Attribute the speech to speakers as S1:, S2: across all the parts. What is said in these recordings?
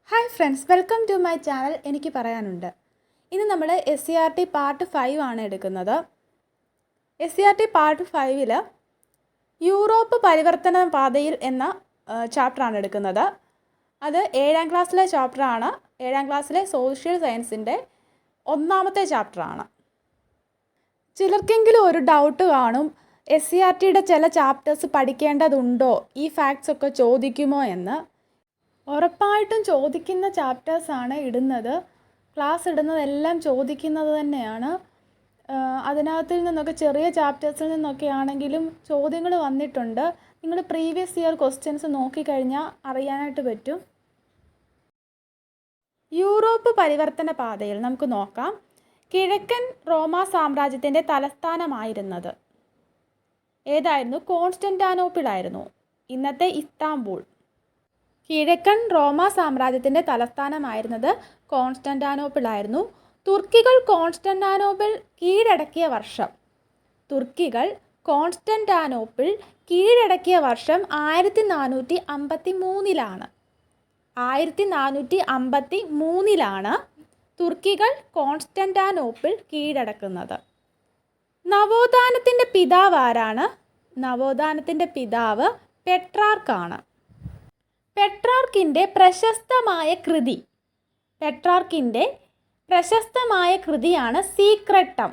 S1: Hi friends, welcome to my channel. എനിക്ക് പറയാനുണ്ട്. ഇന്ന് നമ്മൾ SCERT പാർട്ട് 5 ആണ് എടുക്കുന്നത്. SCERT പാർട്ട് 5-ൽ യൂറോപ്പ് പരിവർത്തന പാതയിൽ എന്ന ചാപ്റ്ററാണ് എടുക്കുന്നത്. അത് 7ാം ക്ലാസ്സിലെ ചാപ്റ്ററാണ്. 7ാം ക്ലാസ്സിലെ സോഷ്യൽ സയൻസിൻ്റെ 1ാമത്തെ ചാപ്റ്ററാണ്. ചിലർക്കെങ്കിലും ഒരു ഡൗട്ട് കാണും, SCERTയുടെ ചില ചാപ്റ്റേഴ്സ് പഠിക്കേണ്ടതുണ്ടോ, ഈ ഫാക്ട്സ് ഒക്കെ ചോദിക്കുമോ എന്ന്. ഉറപ്പായിട്ടും ചോദിക്കുന്ന ചാപ്റ്റേഴ്സാണ് ഇടുന്നത്. ക്ലാസ് ഇടുന്നതെല്ലാം ചോദിക്കുന്നത് തന്നെയാണ്. അതിനകത്തിൽ നിന്നൊക്കെ ചെറിയ ചാപ്റ്റേഴ്സിൽ നിന്നൊക്കെ ആണെങ്കിലും ചോദ്യങ്ങൾ വന്നിട്ടുണ്ട്. നിങ്ങൾ പ്രീവിയസ് ഇയർ ക്വസ്റ്റ്യൻസ് നോക്കിക്കഴിഞ്ഞാൽ അറിയാനായിട്ട് പറ്റും. യൂറോപ്പ് പരിവർത്തന പാതയിൽ നമുക്ക് നോക്കാം. കിഴക്കൻ റോമാ സാമ്രാജ്യത്തിൻ്റെ തലസ്ഥാനമായിരുന്നത് ഏതായിരുന്നു? കോൺസ്റ്റന്റാനോപ്പിൾ ആയിരുന്നു, ഇന്നത്തെ ഇസ്താംബൂൾ. കിഴക്കൻ റോമാ സാമ്രാജ്യത്തിൻ്റെ തലസ്ഥാനമായിരുന്നത് കോൺസ്റ്റന്റാനോപ്പിൾ ആയിരുന്നു. തുർക്കികൾ കോൺസ്റ്റന്റാനോപ്പിൾ കീഴടക്കിയ വർഷം 1453-ലാണ്. 1453-ലാണ് തുർക്കികൾ കോൺസ്റ്റന്റാനോപ്പിൾ കീഴടക്കുന്നത്. നവോത്ഥാനത്തിൻ്റെ പിതാവ് ആരാണ്? നവോത്ഥാനത്തിൻ്റെ പിതാവ് പെട്രാർക്കാണ്. പെട്രാർക്കിൻ്റെ പ്രശസ്തമായ കൃതിയാണ് സീക്രട്ടം.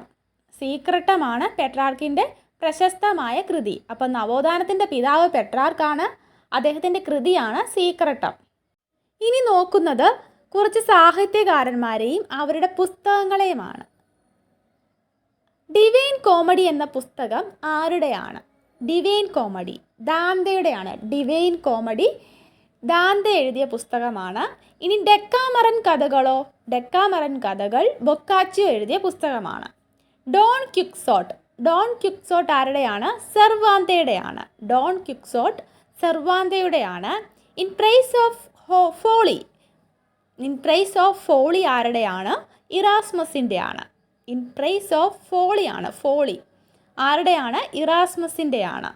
S1: സീക്രട്ടമാണ് പെട്രാർക്കിൻ്റെ പ്രശസ്തമായ കൃതി. അപ്പം നവോത്ഥാനത്തിൻ്റെ പിതാവ് പെട്രാർക്കാണ്, അദ്ദേഹത്തിൻ്റെ കൃതിയാണ് സീക്രട്ടം. ഇനി നോക്കുന്നത് കുറച്ച് സാഹിത്യകാരന്മാരെയും അവരുടെ പുസ്തകങ്ങളെയുമാണ്. ഡിവൈൻ കോമഡി എന്ന പുസ്തകം ആരുടെയാണ്? ഡിവൈൻ കോമഡി ദാന്തെയുടെയാണ്. ഡിവൈൻ കോമഡി ദാന്തെ എഴുതിയ പുസ്തകമാണ്. ഇനി ഡെക്കാമറൻ കഥകളോ? ഡെക്കാമറൻ കഥകൾ ബൊക്കാച്ചിയോ എഴുതിയ പുസ്തകമാണ്. ഡോൺ ക്വിക്സോട്ട് ആരുടെയാണ്? സെർവാന്തയുടെയാണ്. ഡോൺ ക്വിക്സോട്ട് സെർവാന്തയുടെയാണ്. ഇൻ പ്രൈസ് ഓഫ് ഫോളി ആരുടെയാണ്? ഇറാസ്മസിൻ്റെയാണ്. ഇൻ പ്രൈസ് ഓഫ് ഫോളി ആരുടെയാണ്? ഇറാസ്മസിൻ്റെയാണ്.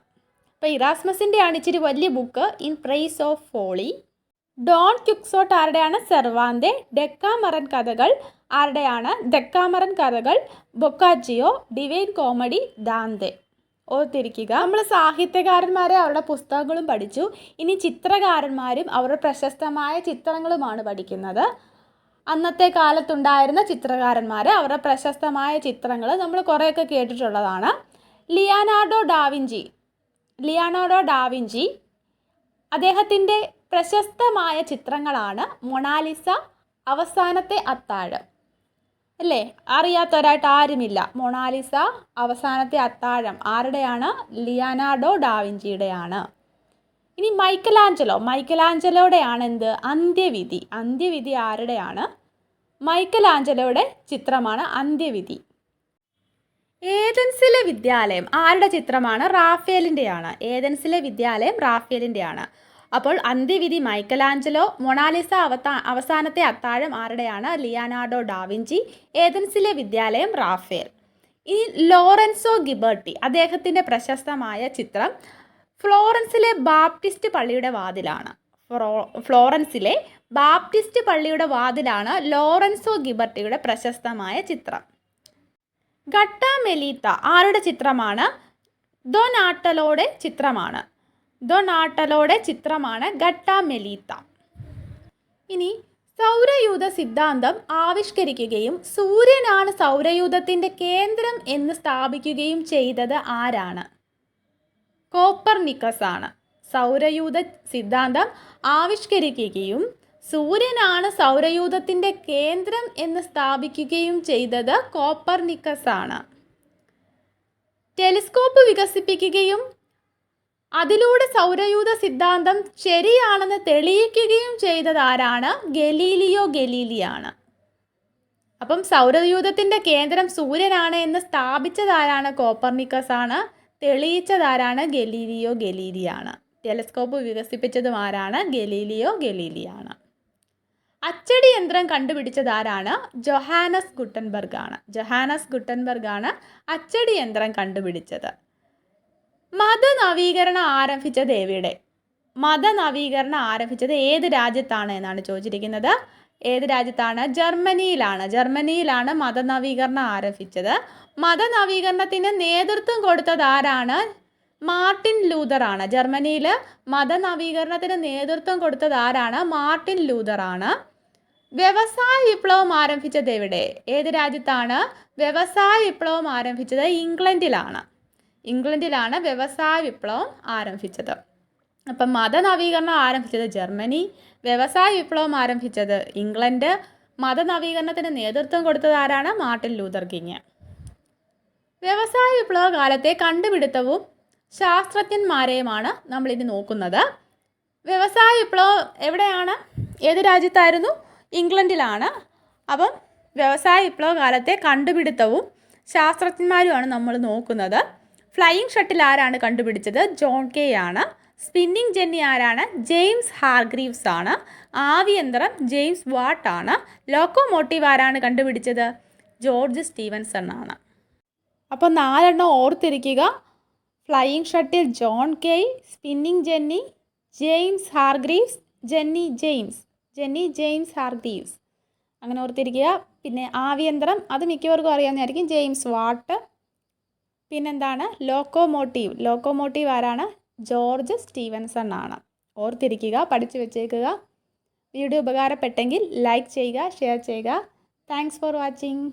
S1: അപ്പോൾ ഇറാസ്മസിൻ്റെയാണ് ഇച്ചിരി വലിയ book, In Praise of Folly. Don Quixote ആരുടെയാണ്? സെർവാന്തെ. ഡെക്കാമറൻ കഥകൾ ആരുടെയാണ്? ഡെക്കാമറൻ കഥകൾ ബൊക്കാച്ചിയോ. Divine Comedy Dante. ഓർത്തിരിക്കുക. നമ്മൾ സാഹിത്യകാരന്മാരെ അവരുടെ പുസ്തകങ്ങളും പഠിച്ചു. ഇനി ചിത്രകാരന്മാരും അവരുടെ പ്രശസ്തമായ ചിത്രങ്ങളുമാണ് പഠിക്കുന്നത്. അന്നത്തെ കാലത്തുണ്ടായിരുന്ന ചിത്രകാരന്മാർ, അവരുടെ പ്രശസ്തമായ ചിത്രങ്ങൾ നമ്മൾ കുറേയൊക്കെ കേട്ടിട്ടുള്ളതാണ്. ലിയോനാർഡോ ഡാവിഞ്ചി അദ്ദേഹത്തിൻ്റെ പ്രശസ്തമായ ചിത്രങ്ങളാണ് മൊണാലിസ, അവസാനത്തെ അത്താഴം. അല്ലേ? അറിയാത്തവരായിട്ട് ആരുമില്ല. മൊണാലിസ, അവസാനത്തെ അത്താഴം ആരുടെയാണ്? ലിയോനാർഡോ ഡാവിഞ്ചിയുടെയാണ്. ഇനി മൈക്കലാഞ്ചലോയുടെയാണ് എന്ത്? അന്ത്യവിധി ആരുടെയാണ്? മൈക്കലാഞ്ചലോയുടെ ചിത്രമാണ് അന്ത്യവിധി. ഏതൻസിലെ വിദ്യാലയം ആരുടെ ചിത്രമാണ്? റാഫേലിൻ്റെയാണ്. ഏതൻസിലെ വിദ്യാലയം റാഫേലിൻ്റെയാണ്. അപ്പോൾ അന്ത്യവിധി മൈക്കലാഞ്ചലോ, മൊണാലിസ, അവസാനത്തെ അത്താഴം ആരുടെയാണ്? Leonardo da Vinci. ഏതൻസിലെ വിദ്യാലയം റാഫേൽ. ഇനി ലോറൻസോ ഗിബർട്ടി അദ്ദേഹത്തിൻ്റെ പ്രശസ്തമായ ചിത്രം ഫ്ലോറൻസിലെ ബാപ്റ്റിസ്റ്റ് പള്ളിയുടെ വാതിലാണ്. ഫ്ലോറൻസിലെ ബാപ്റ്റിസ്റ്റ് പള്ളിയുടെ വാതിലാണ് ലോറൻസോ ഗിബർട്ടിയുടെ പ്രശസ്തമായ ചിത്രം. ഗട്ടാമെലീത്ത ആരുടെ ചിത്രമാണ്? ഡൊനാട്ടലോയുടെ ചിത്രമാണ് ഗട്ടാമെലീത്ത. ഇനി സൗരയൂഥ സിദ്ധാന്തം ആവിഷ്കരിക്കുകയും സൂര്യനാണ് സൗരയൂഥത്തിൻ്റെ കേന്ദ്രം എന്ന് സ്ഥാപിക്കുകയും ചെയ്തത് ആരാണ്? കോപ്പർനിക്കസ് ആണ്. സൗരയൂഥ സിദ്ധാന്തം ആവിഷ്കരിക്കുകയും സൂര്യനാണ് സൗരയൂഥത്തിൻ്റെ കേന്ദ്രം എന്ന് സ്ഥാപിക്കുകയും ചെയ്തത് കോപ്പർനിക്കസ് ആണ്. ടെലിസ്കോപ്പ് വികസിപ്പിക്കുകയും അതിലൂടെ സൗരയൂഥ സിദ്ധാന്തം ശരിയാണെന്ന് തെളിയിക്കുകയും ചെയ്തത് ആരാണ്? ഗലീലിയോ ഗലീലിയാണ്. അപ്പം സൗരയൂഥത്തിൻ്റെ കേന്ദ്രം സൂര്യനാണ് എന്ന് സ്ഥാപിച്ചതാരാണ്? കോപ്പർനിക്കസ് ആണ്. തെളിയിച്ചതാരാണ്? ഗലീലിയോ ഗലീലിയാണ്. ടെലിസ്കോപ്പ് വികസിപ്പിച്ചതും ആരാണ്? ഗലീലിയോ ഗലീലിയാണ്. അച്ചടി യന്ത്രം കണ്ടുപിടിച്ചത് ആരാണ്? ജൊഹാനസ് ഗുട്ടൻബർഗ് ആണ് അച്ചടി യന്ത്രം കണ്ടുപിടിച്ചത്. മതനവീകരണം ആരംഭിച്ചത് എവിടെ? മതനവീകരണം ആരംഭിച്ചത് ഏത് രാജ്യത്താണ് എന്നാണ് ചോദിച്ചിരിക്കുന്നത്. ഏത് രാജ്യത്താണ്? ജർമ്മനിയിലാണ് മതനവീകരണം ആരംഭിച്ചത്. മതനവീകരണത്തിന് നേതൃത്വം കൊടുത്തത് ആരാണ്? മാർട്ടിൻ ലൂതർ ആണ്. ജർമ്മനിയിൽ മതനവീകരണത്തിന് നേതൃത്വം കൊടുത്തത് ആരാണ്? മാർട്ടിൻ ലൂതർ ആണ്. വ്യവസായ വിപ്ലവം ആരംഭിച്ചത് എവിടെ? ഏത് രാജ്യത്താണ് വ്യവസായ വിപ്ലവം ആരംഭിച്ചത്? ഇംഗ്ലണ്ടിലാണ് വ്യവസായ വിപ്ലവം ആരംഭിച്ചത്. അപ്പം മതനവീകരണം ആരംഭിച്ചത് ജർമ്മനി, വ്യവസായ വിപ്ലവം ആരംഭിച്ചത് ഇംഗ്ലണ്ട്, മതനവീകരണത്തിന് നേതൃത്വം കൊടുത്തത് ആരാണ്? Martin Luther king. വ്യവസായ വിപ്ലവ കാലത്തെ കണ്ടുപിടുത്തവും ശാസ്ത്രജ്ഞന്മാരെയുമാണ് നമ്മളിനി നോക്കുന്നത്. വ്യവസായ വിപ്ലവം എവിടെയാണ്? ഏത് രാജ്യത്തായിരുന്നു? ഇംഗ്ലണ്ടിലാണ്. അപ്പം വ്യവസായ വിപ്ലവ കാലത്തെ കണ്ടുപിടുത്തവും ശാസ്ത്രജ്ഞന്മാരുമാണ് നമ്മൾ നോക്കുന്നത്. ഫ്ലൈയിങ് ഷട്ടിൽ ആരാണ് കണ്ടുപിടിച്ചത്? ജോൺ കെ ആണ്. സ്പിന്നിങ് ജെന്നി ആരാണ്? ജെയിംസ് ഹാർഗ്രീവ്സ് ആണ്. ആവിയന്ത്രം ജെയിംസ് വാട്ട് ആണ്. ലോക്കോമോട്ടീവ് ആരാണ് കണ്ടുപിടിച്ചത്? ജോർജ് സ്റ്റീവൻസൺ ആണ്. അപ്പോൾ 4 ഓർത്തിരിക്കുക. Flying shuttle John Kay, spinning jenny James Hargreaves, jenny James Hargreaves, അങ്ങനെ ഓർത്തിരിക്കുക. പിന്നെ ആവിയന്ത്രം, അത് മിക്കവർക്കും അറിയാവുന്നതായിരിക്കും, ജെയിംസ് വാട്ട്. പിന്നെന്താണ്? ലോക്കോമോട്ടീവ് ആരാണ്? ജോർജ് സ്റ്റീവൻസൺ ആണ്. ഓർത്തിരിക്കുക, പഠിച്ചു വെച്ചേക്കുക. വീഡിയോ ഉപകാരപ്പെട്ടെങ്കിൽ ലൈക്ക് ചെയ്യുക, ഷെയർ ചെയ്യുക. Thanks for watching.